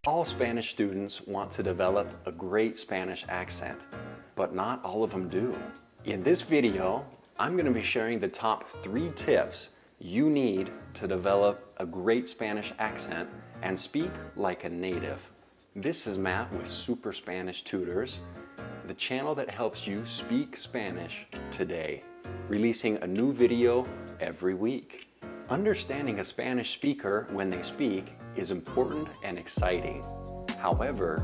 All Spanish students want to develop a great Spanish accent, but not all of them do. In this video, I'm going to be sharing the top 3 tips you need to develop a great Spanish accent and speak like a native. This is Matt with Super Spanish Tutors, the channel that helps you speak Spanish today, releasing a new video every week. Understanding a Spanish speaker when they speak is important and exciting. However,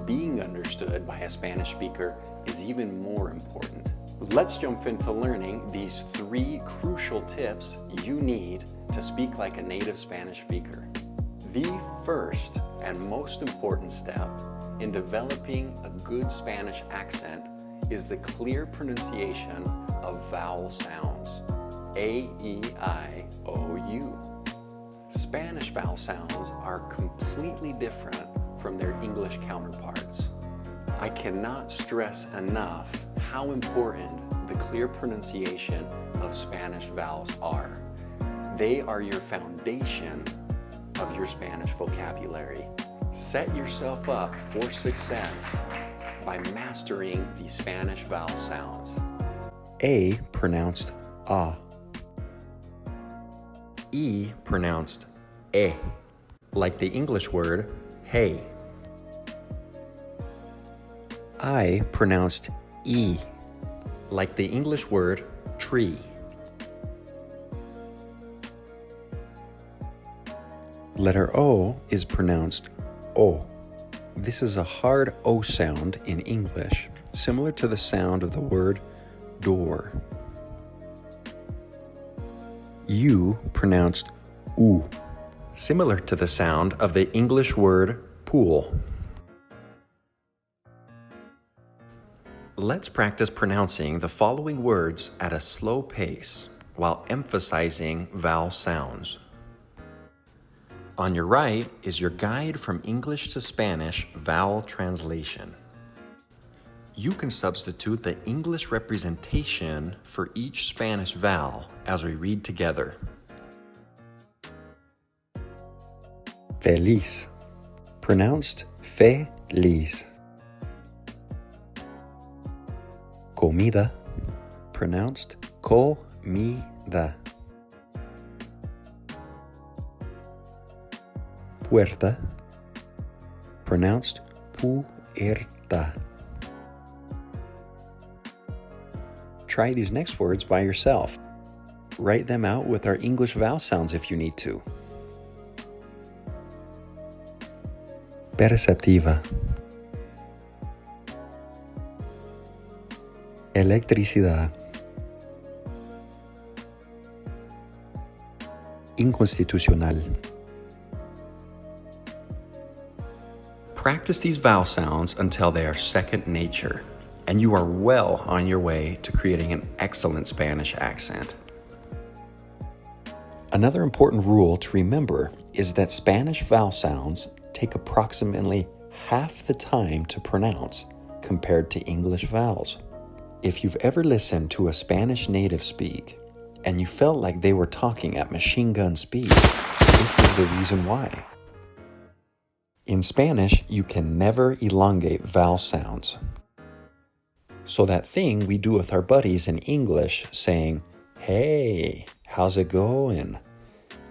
being understood by a Spanish speaker is even more important. Let's jump into learning these 3 crucial tips you need to speak like a native Spanish speaker. The first and most important step in developing a good Spanish accent is the clear pronunciation of vowel sounds. A, E, I, O, U. Spanish vowel sounds are completely different from their English counterparts. I cannot stress enough how important the clear pronunciation of Spanish vowels are. They are your foundation of your Spanish vocabulary. Set yourself up for success by mastering the Spanish vowel sounds. A pronounced ah. E pronounced eh, like the English word hey. I pronounced e, like the English word tree. Letter O is pronounced o. This is a hard O sound in English, similar to the sound of the word door. U pronounced oo, similar to the sound of the English word pool. Let's practice pronouncing the following words at a slow pace while emphasizing vowel sounds. On your right is your guide from English to Spanish vowel translation. You can substitute the English representation for each Spanish vowel as we read together. Feliz, pronounced feliz. Comida, pronounced comida. Puerta, pronounced puerta. Try these next words by yourself. Write them out with our English vowel sounds if you need to. Perceptiva. Electricidad. Inconstitucional. Practice these vowel sounds until they are second nature, and you are well on your way to creating an excellent Spanish accent. Another important rule to remember is that Spanish vowel sounds take approximately half the time to pronounce compared to English vowels. If you've ever listened to a Spanish native speak and you felt like they were talking at machine gun speed, this is the reason why. In Spanish, you can never elongate vowel sounds. So that thing we do with our buddies in English saying, "Hey, how's it going?"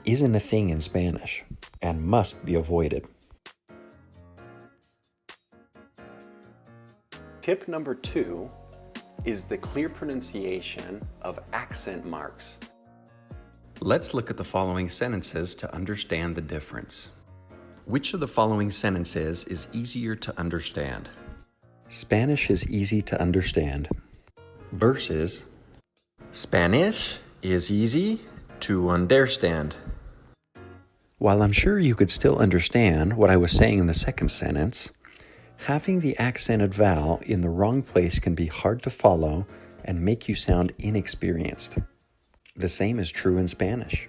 isn't a thing in Spanish and must be avoided. Tip number 2 is the clear pronunciation of accent marks. Let's look at the following sentences to understand the difference. Which of the following sentences is easier to understand? Spanish is easy to understand versus Spanish is easy to understand. While I'm sure you could still understand what I was saying in the second sentence, having the accented vowel in the wrong place can be hard to follow and make you sound inexperienced. The same is true in Spanish.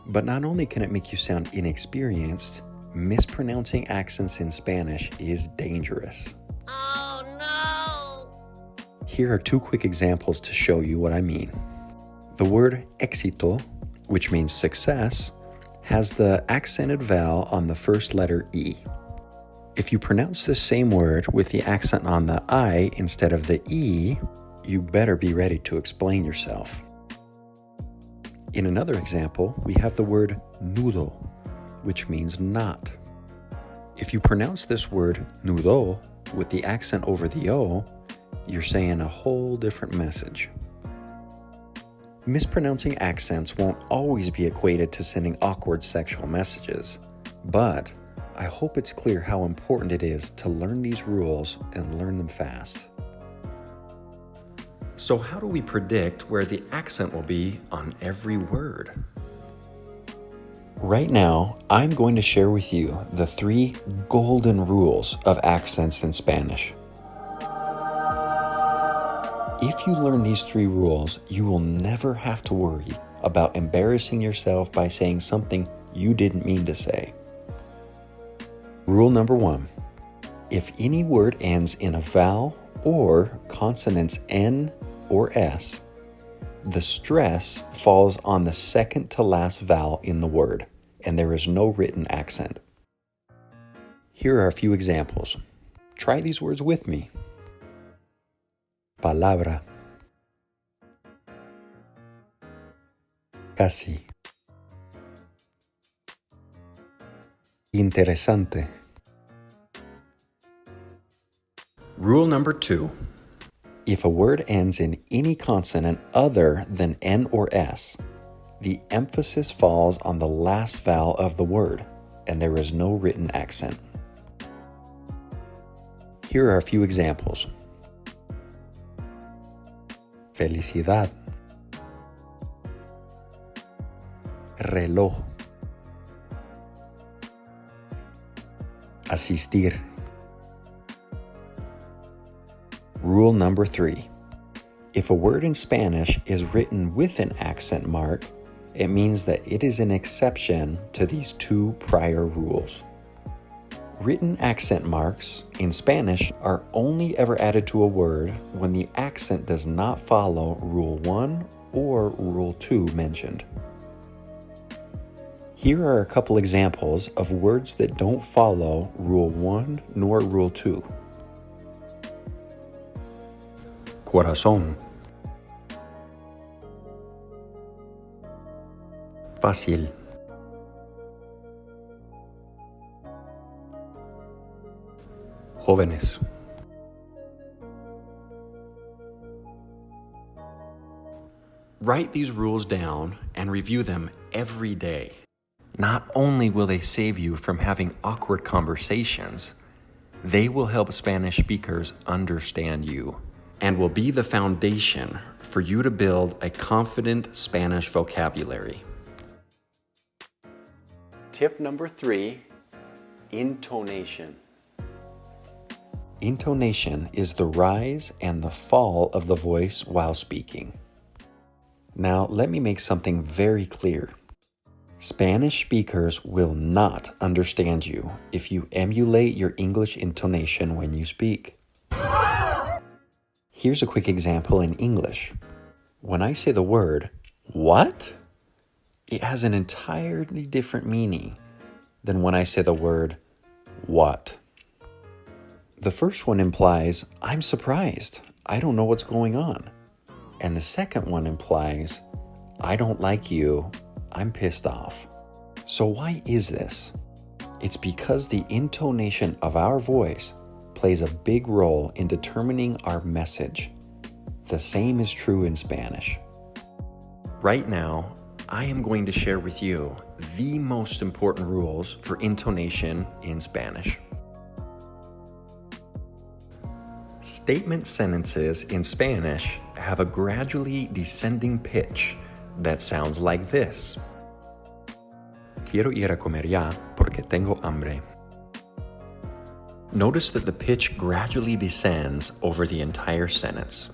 But not only can it make you sound inexperienced, mispronouncing accents in Spanish is dangerous. Oh no! Here are 2 quick examples to show you what I mean. The word éxito which means success, has the accented vowel on the first letter E. If you pronounce the same word with the accent on the I instead of the E, you better be ready to explain yourself. In another example, we have the word nudo, which means knot. If you pronounce this word nudo with the accent over the O, you're saying a whole different message. Mispronouncing accents won't always be equated to sending awkward sexual messages, but I hope it's clear how important it is to learn these rules and learn them fast. So how do we predict where the accent will be on every word? Right now, I'm going to share with you the 3 golden rules of accents in Spanish. If you learn these 3 rules, you will never have to worry about embarrassing yourself by saying something you didn't mean to say. Rule number 1. If any word ends in a vowel or consonants N or S, the stress falls on the second to last vowel in the word, and there is no written accent. Here are a few examples. Try these words with me. Palabra. Casi. Interesante. Rule number 2. If a word ends in any consonant other than N or S, the emphasis falls on the last vowel of the word, and there is no written accent. Here are a few examples. Felicidad. Reloj. Asistir. Rule number 3. If a word in Spanish is written with an accent mark, it means that it is an exception to these 2 prior rules. Written accent marks in Spanish are only ever added to a word when the accent does not follow Rule 1 or Rule 2 mentioned. Here are a couple examples of words that don't follow Rule 1 nor Rule 2. Corazón. Fácil. Jóvenes. Write these rules down and review them every day. Not only will they save you from having awkward conversations, they will help Spanish speakers understand you and will be the foundation for you to build a confident Spanish vocabulary. Tip number 3, intonation. Intonation is the rise and the fall of the voice while speaking. Now, let me make something very clear. Spanish speakers will not understand you if you emulate your English intonation when you speak. Here's a quick example in English. When I say the word, what? It has an entirely different meaning than when I say the word, what? The first one implies, I'm surprised. I don't know what's going on. And the second one implies, I don't like you. I'm pissed off. So why is this? It's because the intonation of our voice plays a big role in determining our message. The same is true in Spanish. Right now, I am going to share with you the most important rules for intonation in Spanish. Statement sentences in Spanish have a gradually descending pitch that sounds like this. Quiero ir a comer ya porque tengo hambre. Notice that the pitch gradually descends over the entire sentence.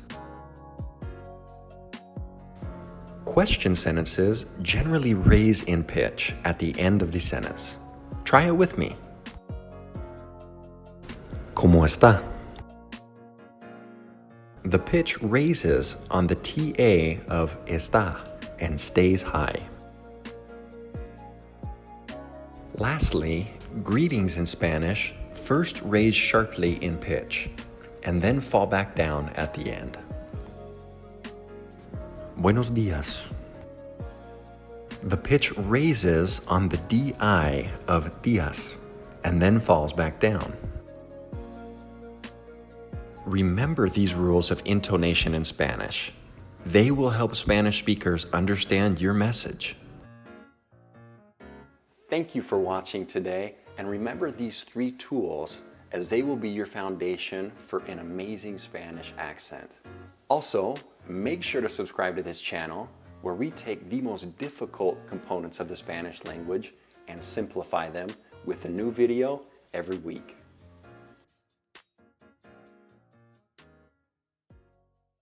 Question sentences generally raise in pitch at the end of the sentence. Try it with me. ¿Cómo está? The pitch raises on the TA of está and stays high. Lastly, greetings in Spanish first raise sharply in pitch and then fall back down at the end. Buenos días. The pitch raises on the DI of días and then falls back down. Remember these rules of intonation in Spanish. They will help Spanish speakers understand your message. Thank you for watching today, and remember these 3 tools as they will be your foundation for an amazing Spanish accent. Also, make sure to subscribe to this channel where we take the most difficult components of the Spanish language and simplify them with a new video every week.